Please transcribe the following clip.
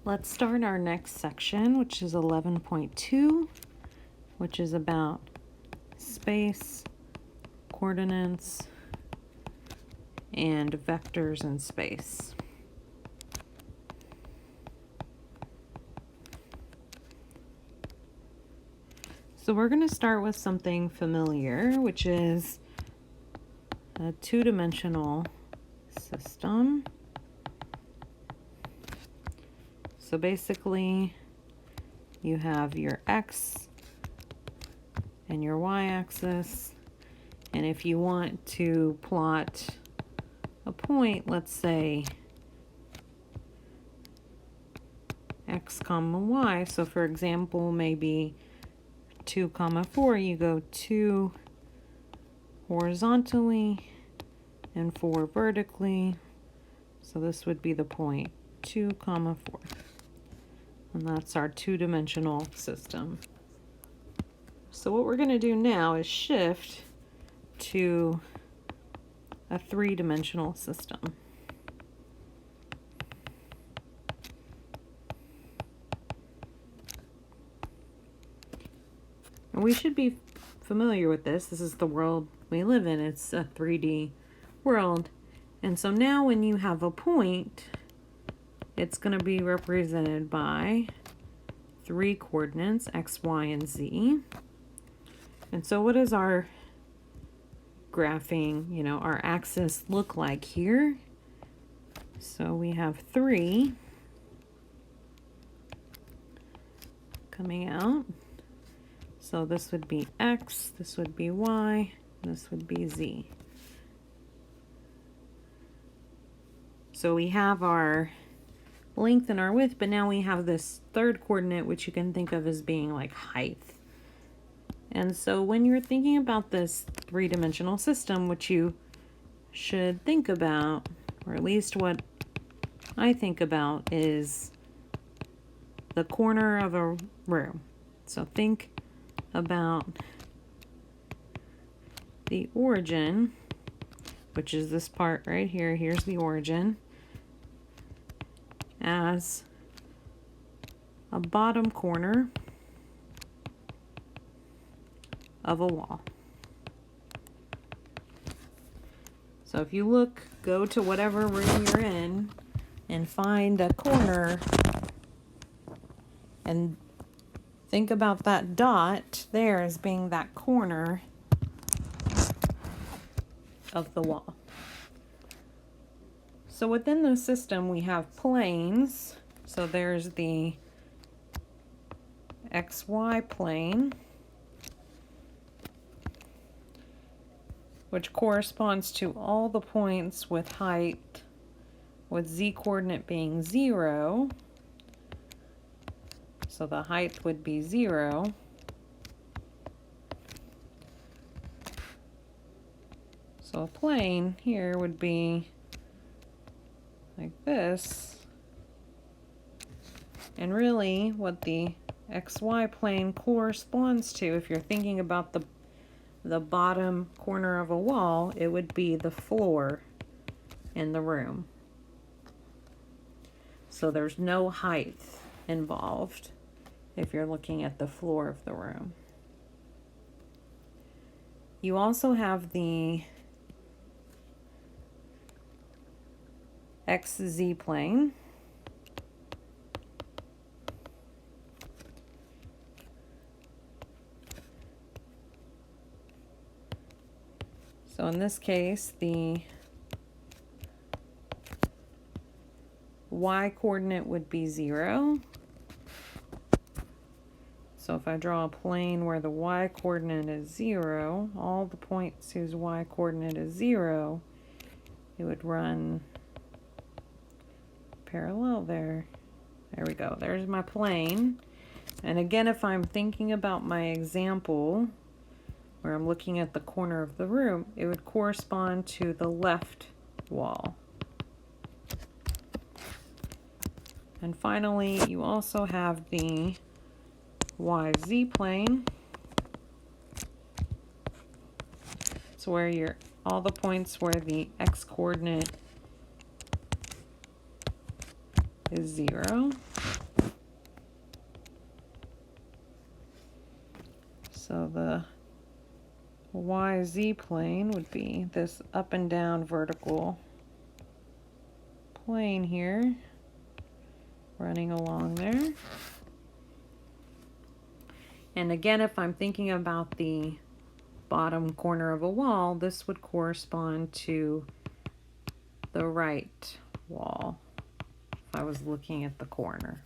Let's start our next section, which is 11.2, which is about space, coordinates, and vectors in space. So we're going to start with something familiar, which is a two-dimensional system. So basically, you have your x and your y-axis, and if you want to plot a point, let's say x comma y, so for example, maybe 2 comma 4, you go 2 horizontally and 4 vertically, so this would be the point 2 comma 4. And that's our two-dimensional system. So what we're going to do now is shift to a three-dimensional system. And we should be familiar with this. This is the world we live in. It's a 3D world. And so now when you have a point, it's going to be represented by 3 coordinates, x, y, and z. And so what does our graphing, our axis look like here? So we have 3 coming out. So this would be x, this would be y, this would be z. So we have our length and our width, but now we have this third coordinate, which you can think of as being like height. And so when you're thinking about this three-dimensional system, what you should think about, or at least what I think about, is the corner of a room. So think about the origin, which is this part right here. Here's the origin, as a bottom corner of a wall. So if you go to whatever room you're in and find a corner and think about that dot there as being that corner of the wall. So within the system we have planes. So there's the XY plane, which corresponds to all the points with height, with z coordinate being 0. So the height would be 0. So a plane here would be like this. And really what the XY plane corresponds to, if you're thinking about the bottom corner of a wall, it would be the floor in the room. So there's no height involved if you're looking at the floor of the room. You also have the XZ plane. So in this case, the y coordinate would be 0. So if I draw a plane where the y coordinate is 0, all the points whose y coordinate is 0, it would run parallel there. There we go. There's my plane. And again, if I'm thinking about my example where I'm looking at the corner of the room, it would correspond to the left wall. And finally, you also have the YZ plane. It's where all the points where the x coordinate is 0. So the YZ plane would be this up and down vertical plane here, running along there. And again, if I'm thinking about the bottom corner of a wall, this would correspond to the right wall if I was looking at the corner.